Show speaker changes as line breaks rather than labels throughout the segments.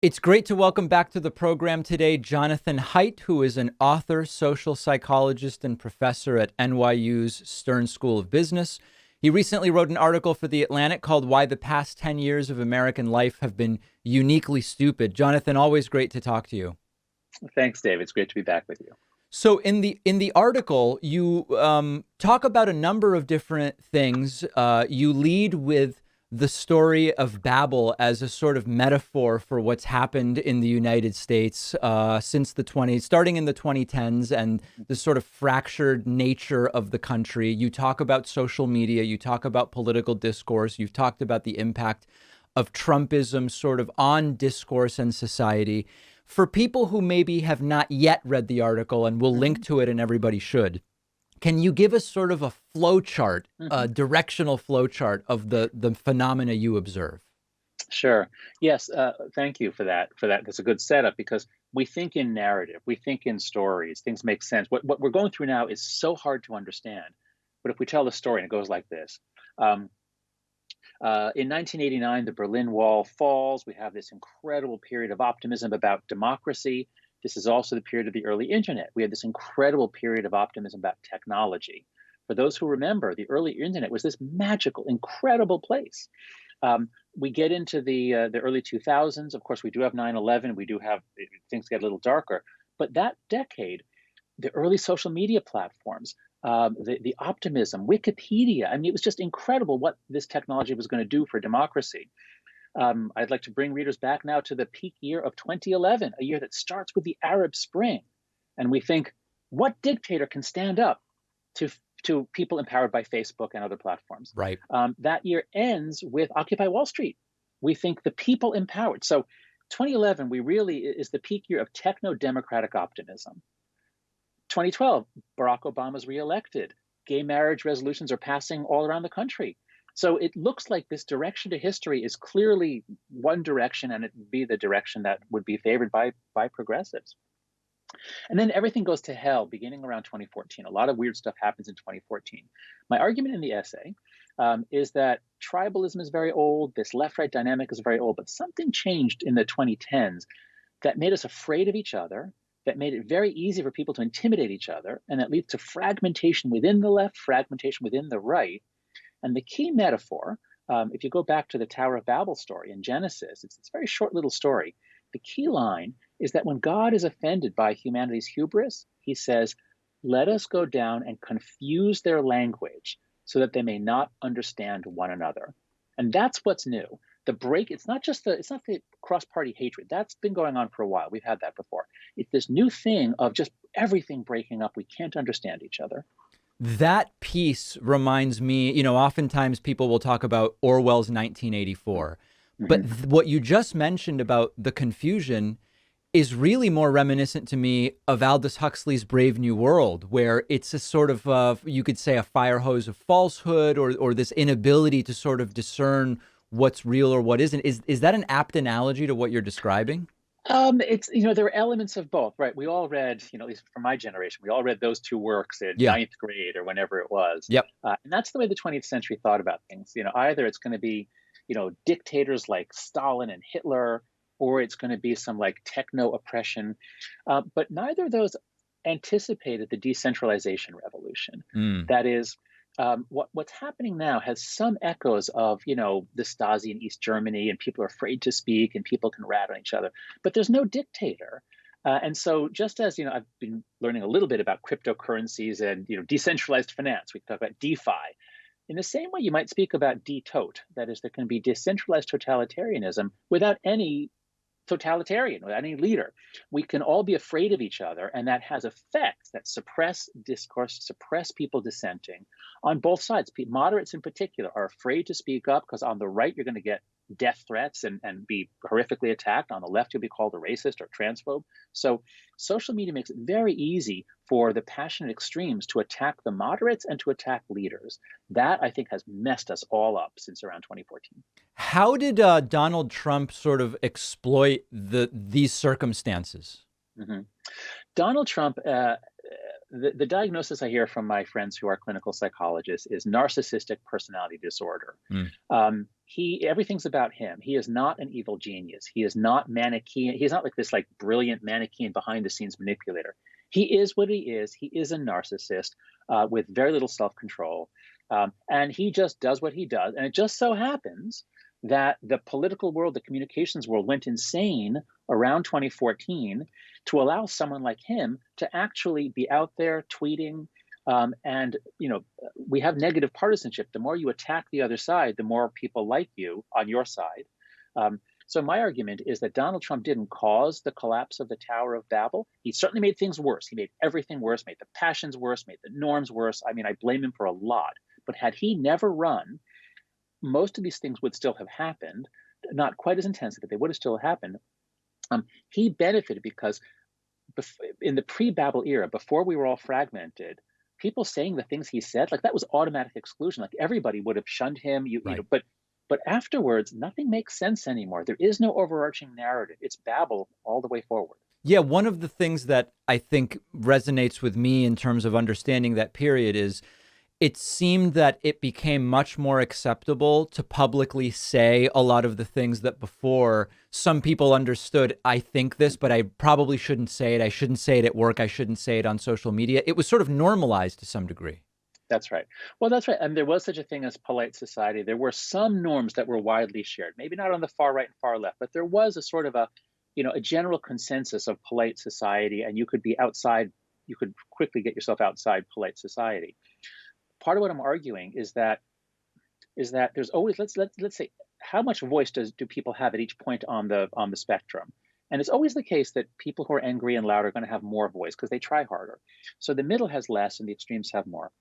It's great to welcome back to the program today Jonathan Haidt, who is an author, social psychologist, and professor at NYU's Stern School of Business. He recently wrote an article for The Atlantic called Why the Past 10 Years of American Life Have Been Uniquely Stupid. Jonathan, always great to talk to you.
Thanks, Dave. It's great to be back with you.
So in the article, you talk about a number of different things. You lead with the story of Babel as a sort of metaphor for what's happened in the United States since starting in the 2010s, and the sort of fractured nature of the country. You talk about social media, you talk about political discourse, you've talked about the impact of Trumpism sort of on discourse and society. For people who maybe have not yet read the article, and we'll link to it and everybody should, can you give us sort of a flow chart, a directional flow chart of the phenomena you observe?
Sure. Yes. Thank you for that. That's a good setup because we think in narrative, we think in stories, things make sense. What we're going through now is so hard to understand. But if we tell the story, and it goes like this. In 1989, the Berlin Wall falls. We have this incredible period of optimism about democracy. This is also the period of the early internet. We had this incredible period of optimism about technology. For those who remember, the early internet was this magical, incredible place. We get into the early 2000s. Of course, we do have 9/11. We do have things get a little darker. But that decade, the early social media platforms, the optimism, Wikipedia. I mean, it was just incredible what this technology was going to do for democracy. I'd like to bring readers back now to the peak year of 2011, a year that starts with the Arab Spring. And we think, what dictator can stand up to people empowered by Facebook and other platforms?
Right.
That year ends with Occupy Wall Street. We think the people empowered. So 2011, we really is the peak year of techno-democratic optimism. 2012, Barack Obama's reelected. Gay marriage resolutions are passing all around the country. So it looks like this direction to history is clearly one direction, and it would be the direction that would be favored by progressives. And then everything goes to hell beginning around 2014. A lot of weird stuff happens in 2014. My argument in the essay is that tribalism is very old. This left-right dynamic is very old, but something changed in the 2010s that made us afraid of each other, that made it very easy for people to intimidate each other, and that leads to fragmentation within the left, fragmentation within the right. And the key metaphor, if you go back to the Tower of Babel story in Genesis, it's this very short little story. The key line is that when God is offended by humanity's hubris, he says, let us go down and confuse their language so that they may not understand one another. And that's what's new. The break, it's not the cross-party hatred. That's been going on for a while. We've had that before. It's this new thing of just everything breaking up. We can't understand each other.
That piece reminds me, oftentimes people will talk about Orwell's 1984, but what you just mentioned about the confusion is really more reminiscent to me of Aldous Huxley's Brave New World, where it's a sort of, you could say, a fire hose of falsehood, or this inability to sort of discern what's real or what isn't. Is that an apt analogy to what you're describing?
It's, there are elements of both, right? We all read, at least from my generation, we all read those two works in
Yeah.
ninth grade or whenever it was.
Yep.
And that's the way the 20th century thought about things. Either it's going to be, dictators like Stalin and Hitler, or it's going to be some like techno oppression. But neither of those anticipated the decentralization revolution. That is, what's happening now has some echoes of, the Stasi in East Germany, and people are afraid to speak and people can rat on each other, but there's no dictator. And so just as, I've been learning a little bit about cryptocurrencies and, decentralized finance, we talk about DeFi. In the same way, you might speak about DTOT, that is, there can be decentralized totalitarianism without any totalitarian, without any leader. We can all be afraid of each other, and that has effects that suppress discourse, suppress people dissenting on both sides. Moderates in particular are afraid to speak up because on the right, you're going to get death threats and be horrifically attacked. On the left, you'll be called a racist or transphobe. So social media makes it very easy for the passionate extremes to attack the moderates and to attack leaders. That, I think, has messed us all up since around 2014.
How did Donald Trump sort of exploit these circumstances?
Donald Trump the diagnosis I hear from my friends who are clinical psychologists is narcissistic personality disorder.
Mm.
Everything's about him. He is not an evil genius. He is not Manichean. He's not like this like brilliant Manichean behind the scenes manipulator. He is what he is. He is a narcissist with very little self-control. And he just does what he does. And it just so happens that the political world, the communications world went insane around 2014 to allow someone like him to actually be out there tweeting. And, we have negative partisanship. The more you attack the other side, the more people like you on your side. So my argument is that Donald Trump didn't cause the collapse of the Tower of Babel. He certainly made things worse. He made everything worse, made the passions worse, made the norms worse. I mean, I blame him for a lot. But had he never run, most of these things would still have happened, not quite as intensely, but they would have still happened. He benefited because in the pre-Babel era, before we were all fragmented, people saying the things he said, like that was automatic exclusion. Like everybody would have shunned him. But afterwards, nothing makes sense anymore. There is no overarching narrative. It's Babel all the way forward.
Yeah, one of the things that I think resonates with me in terms of understanding that period is it seemed that it became much more acceptable to publicly say a lot of the things that before some people understood, I think this, but I probably shouldn't say it. I shouldn't say it at work. I shouldn't say it on social media. It was sort of normalized to some degree.
That's right. Well, that's right. And there was such a thing as polite society. There were some norms that were widely shared, maybe not on the far right and far left, but there was a sort of a general consensus of polite society, and you could be outside, you could quickly get yourself outside polite society. Part of what I'm arguing is that there's always let's say how much voice do people have at each point on the spectrum, and it's always the case that people who are angry and loud are going to have more voice because they try harder. So the middle has less and the extremes have more.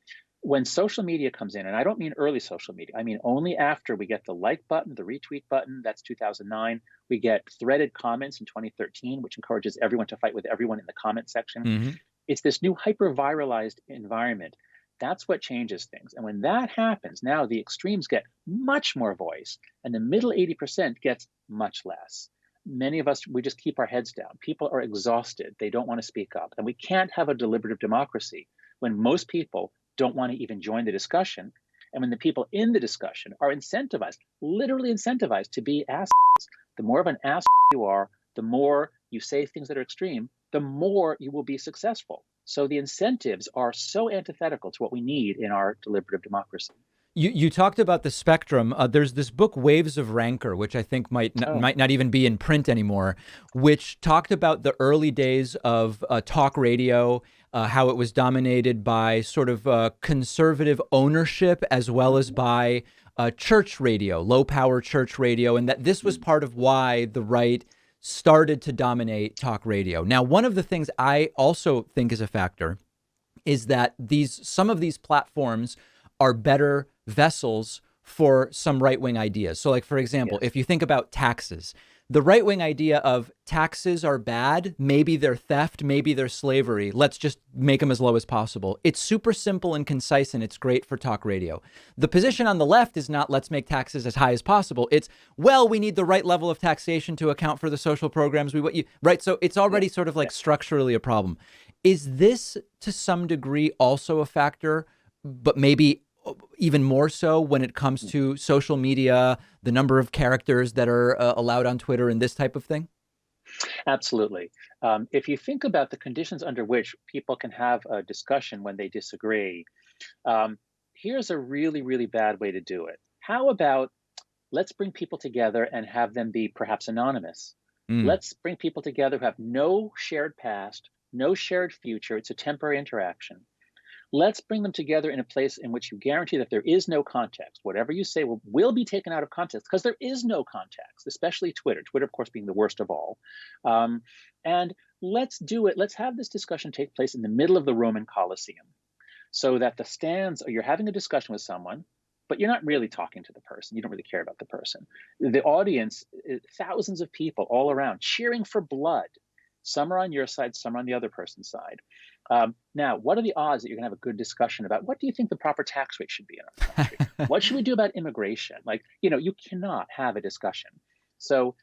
When social media comes in, and I don't mean early social media, I mean only after we get the like button, the retweet button, that's 2009. We get threaded comments in 2013, which encourages everyone to fight with everyone in the comment section.
Mm-hmm.
It's this new hyper-viralized environment. That's what changes things. And when that happens, now the extremes get much more voice and the middle 80% gets much less. Many of us, we just keep our heads down. People are exhausted. They don't want to speak up. And we can't have a deliberative democracy when most people don't want to even join the discussion. And when the people in the discussion are incentivized, literally incentivized to be assholes. The more of an ass you are, the more you say things that are extreme, the more you will be successful. So the incentives are so antithetical to what we need in our deliberative democracy.
You talked about the spectrum. There's this book, Waves of Rancor, which I think might not even be in print anymore, which talked about the early days of talk radio, how it was dominated by sort of conservative ownership as well as by church radio, low-power church radio, and that this was part of why the right started to dominate talk radio. Now, one of the things I also think is a factor is that some of these platforms are better vessels for some right-wing ideas. So like, for example, if you think about taxes, the right-wing idea of taxes are bad, maybe they're theft, maybe they're slavery, let's just make them as low as possible. It's super simple and concise, and it's great for talk radio. The position on the left is not let's make taxes as high as possible. It's, well, we need the right level of taxation to account for the social programs right? So it's already sort of like structurally a problem. Is this to some degree also a factor, but maybe even more so when it comes to social media, the number of characters that are allowed on Twitter and this type of thing?
Absolutely. If you think about the conditions under which people can have a discussion when they disagree, here's a really, really bad way to do it. How about let's bring people together and have them be perhaps anonymous. Let's bring people together who have no shared past, no shared future. It's a temporary interaction. Let's bring them together in a place in which you guarantee that there is no context. Whatever you say will be taken out of context because there is no context, especially Twitter. Twitter, of course, being the worst of all. And let's do it. Let's have this discussion take place in the middle of the Roman Colosseum so that the stands, you're having a discussion with someone, but you're not really talking to the person. You don't really care about the person. The audience, thousands of people all around cheering for blood. Some are on your side, some are on the other person's side. Now, what are the odds that you're going to have a good discussion about what do you think the proper tax rate should be in our country? What should we do about immigration? Like, you cannot have a discussion. So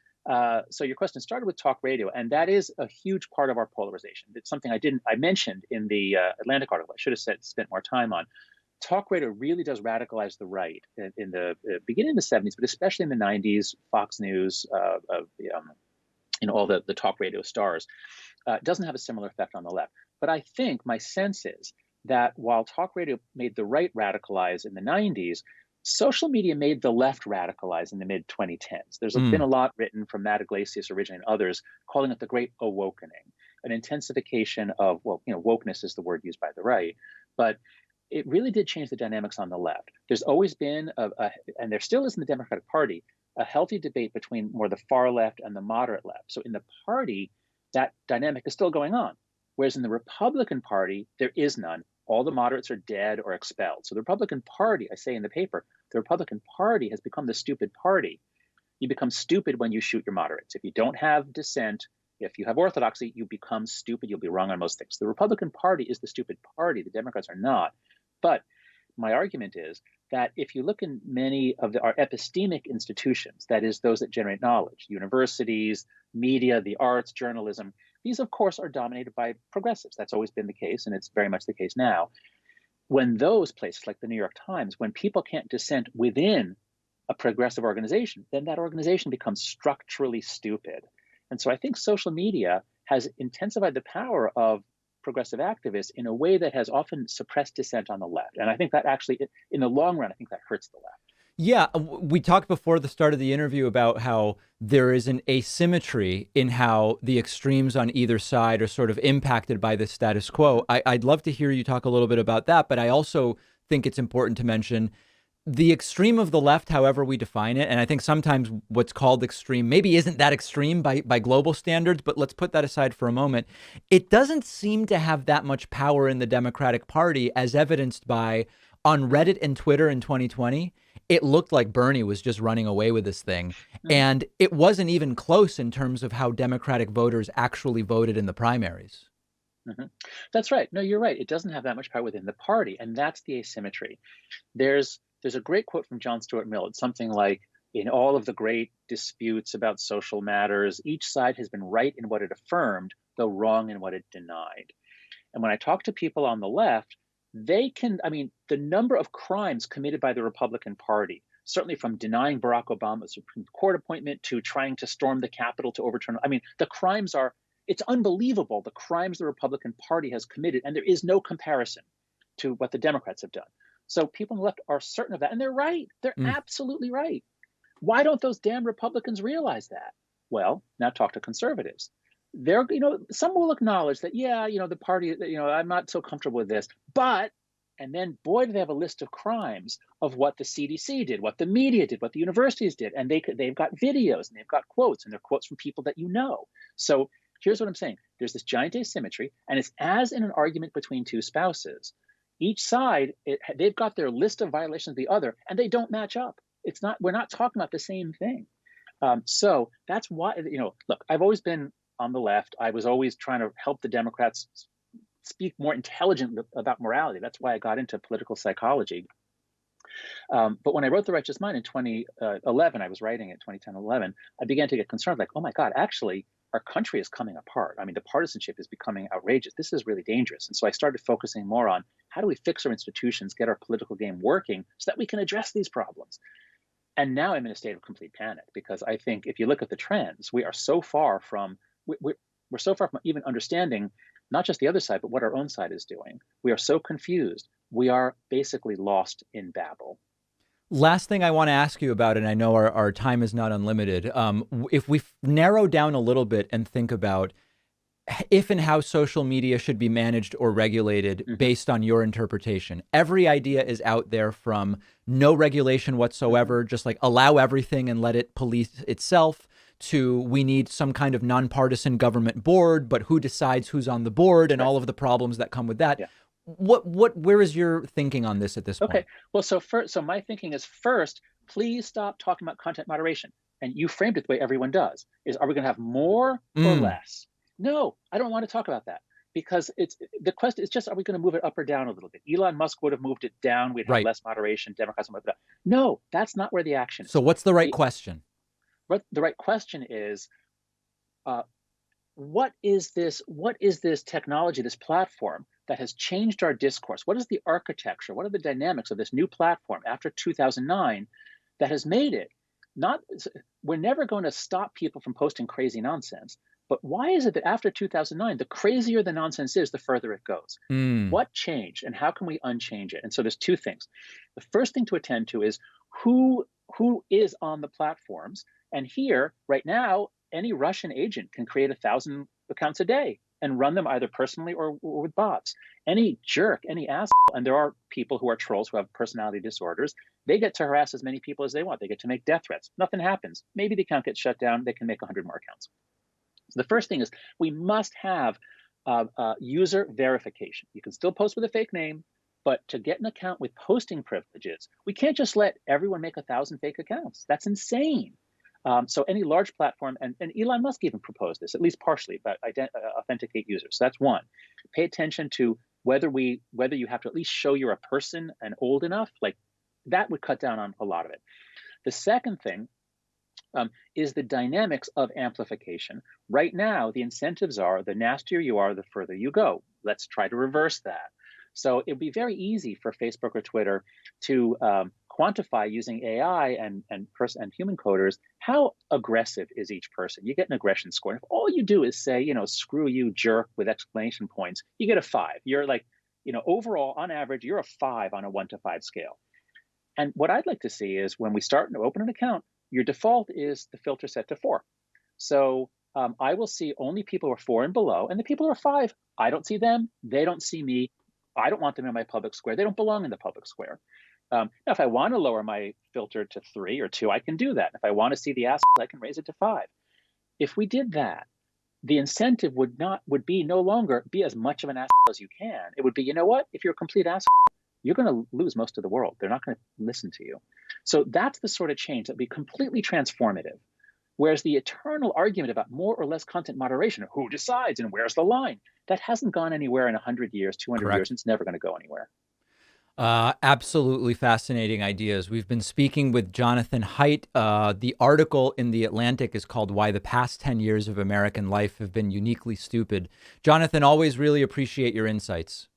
So your question started with talk radio, and that is a huge part of our polarization. It's something I mentioned in the Atlantic article. I should have spent more time on. Talk radio really does radicalize the right in the beginning of the 70s, but especially in the 90s. Fox News, all the talk radio stars, doesn't have a similar effect on the left. But I think my sense is that while talk radio made the right radicalize in the 90s, social media made the left radicalize in the mid 2010s. There's been a lot written from Matt Iglesias originally and others calling it the Great Awakening, an intensification of, wokeness is the word used by the right, but it really did change the dynamics on the left. There's always been, and there still is in the Democratic Party, a healthy debate between more the far left and the moderate left. So in the party, that dynamic is still going on. Whereas in the Republican Party, there is none. All the moderates are dead or expelled. So the Republican Party, I say in the paper, the Republican Party has become the stupid party. You become stupid when you shoot your moderates. If you don't have dissent, if you have orthodoxy, you become stupid. You'll be wrong on most things. The Republican Party is the stupid party. The Democrats are not. But my argument is that if you look in many of our epistemic institutions, that is, those that generate knowledge, universities, media, the arts, journalism, these, of course, are dominated by progressives. That's always been the case, and it's very much the case now. When those places, like the New York Times, when people can't dissent within a progressive organization, then that organization becomes structurally stupid. And so I think social media has intensified the power of progressive activists in a way that has often suppressed dissent on the left. And I think that actually, in the long run, I think that hurts the left.
Yeah, we talked before the start of the interview about how there is an asymmetry in how the extremes on either side are sort of impacted by the status quo. I'd love to hear you talk a little bit about that, but I also think it's important to mention the extreme of the left, however we define it. And I think sometimes what's called extreme maybe isn't that extreme by global standards, but let's put that aside for a moment. It doesn't seem to have that much power in the Democratic Party, as evidenced by on Reddit and Twitter in 2020. It looked like Bernie was just running away with this thing. And it wasn't even close in terms of how Democratic voters actually voted in the primaries.
That's right. No, you're right. It doesn't have that much power within the party. And that's the asymmetry. There's a great quote from John Stuart Mill. It's something like, in all of the great disputes about social matters, each side has been right in what it affirmed, though wrong in what it denied. And when I talk to people on the left, the number of crimes committed by the Republican Party, certainly from denying Barack Obama's Supreme Court appointment to trying to storm the Capitol to overturn, the crimes it's unbelievable, the crimes the Republican Party has committed, and there is no comparison to what the Democrats have done. So people on the left are certain of that, and they're right. They're absolutely right. Why don't those damn Republicans realize that? Well, now talk to conservatives. Some will acknowledge that, the party, I'm not so comfortable with this, but, and then boy, do they have a list of crimes of what the CDC did, what the media did, what the universities did. And they've got videos and they've got quotes, and they're quotes from people that you know. So here's what I'm saying. There's this giant asymmetry, and it's as in an argument between two spouses. Each side, they've got their list of violations of the other, and they don't match up. We're not talking about the same thing. So that's why, look, I've always been on the left. I was always trying to help the Democrats speak more intelligently about morality. That's why I got into political psychology. But when I wrote The Righteous Mind in 2011, I was writing it 2010, 11, I began to get concerned, like, oh my God, actually, our country is coming apart. The partisanship is becoming outrageous. This is really dangerous. And so I started focusing more on how do we fix our institutions, get our political game working so that we can address these problems. And now I'm in a state of complete panic, because I think if you look at the trends, we are so far from, we're so far from even understanding not just the other side, but what our own side is doing. We are so confused. We are basically lost in Babel.
Last thing I want to ask you about, and I know our time is not unlimited, if we narrow down a little bit and think about if and how social media should be managed or regulated based on your interpretation. Every idea is out there, from no regulation whatsoever, just like allow everything and let it police itself, to we need some kind of nonpartisan government board, but who decides who's on the board and all of the problems that come with that.
Yeah.
Where is your thinking on this at this point?
Okay. Well, so my thinking is, first, please stop talking about content moderation. And you framed it the way everyone does. Are we going to have more or less? No, I don't want to talk about that, because the question is just, are we going to move it up or down a little bit? Elon Musk would have moved it down. We'd have less moderation. Democrats would move it up. No, that's not where the action is.
So what's the right question?
But the right question is, uh, what is this? What is this technology, this platform that has changed our discourse? What is the architecture? What are the dynamics of this new platform after 2009 that has made it not? We're never going to stop people from posting crazy nonsense. But why is it that after 2009, the crazier the nonsense is, the further it goes?
Mm.
What changed, and how can we unchange it? And so there's two things. The first thing to attend to is who who is on the platforms. And here, right now, any Russian agent can create 1,000 accounts a day and run them either personally or with bots. Any jerk, any asshole, and there are people who are trolls who have personality disorders, they get to harass as many people as they want. They get to make death threats. Nothing happens. Maybe the account gets shut down. They can make 100 more accounts. So the first thing is we must have user verification. You can still post with a fake name, but to get an account with posting privileges, we can't just let everyone make 1,000 fake accounts. That's insane. So any large platform, and Elon Musk even proposed this, at least partially, but authenticate users. So that's one. Pay attention to whether you have to at least show you're a person and old enough. Like that would cut down on a lot of it. The second thing is the dynamics of amplification. Right now, the incentives are the nastier you are, the further you go. Let's try to reverse that. So it'd be very easy for Facebook or Twitter to quantify using AI and human coders how aggressive is each person. You get an aggression score. If all you do is say, screw you, jerk, with exclamation points, you get a 5. You're like, overall, on average, you're a 5 on a 1 to 5 scale. And what I'd like to see is when we start to open an account, your default is the filter set to 4. So I will see only people who are 4 and below, and the people who are 5, I don't see them. They don't see me. I don't want them in my public square. They don't belong in the public square. Now, if I want to lower my filter to 3 or 2, I can do that. If I want to see the assholes, I can raise it to 5. If we did that, the incentive would be no longer be as much of an asshole as you can. It would be, you know what? If you're a complete asshole, you're going to lose most of the world. They're not going to listen to you. So that's the sort of change that would be completely transformative. Whereas the eternal argument about more or less content moderation, who decides and where's the line, that hasn't gone anywhere in 100 years, 200
Correct.
years. It's never going to go anywhere.
Absolutely fascinating ideas. We've been speaking with Jonathan Haidt. The article in The Atlantic is called Why the Past 10 Years of American Life Have Been Uniquely Stupid. Jonathan, always really appreciate your insights.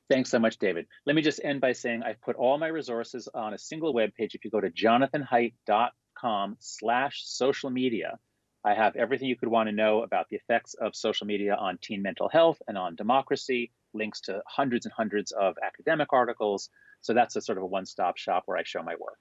Thanks so much, David. Let me just end by saying I've put all my resources on a single webpage. If you go to jonathanhaidt.com/social media, I have everything you could want to know about the effects of social media on teen mental health and on democracy, links to hundreds and hundreds of academic articles. So that's a sort of a one-stop shop where I show my work.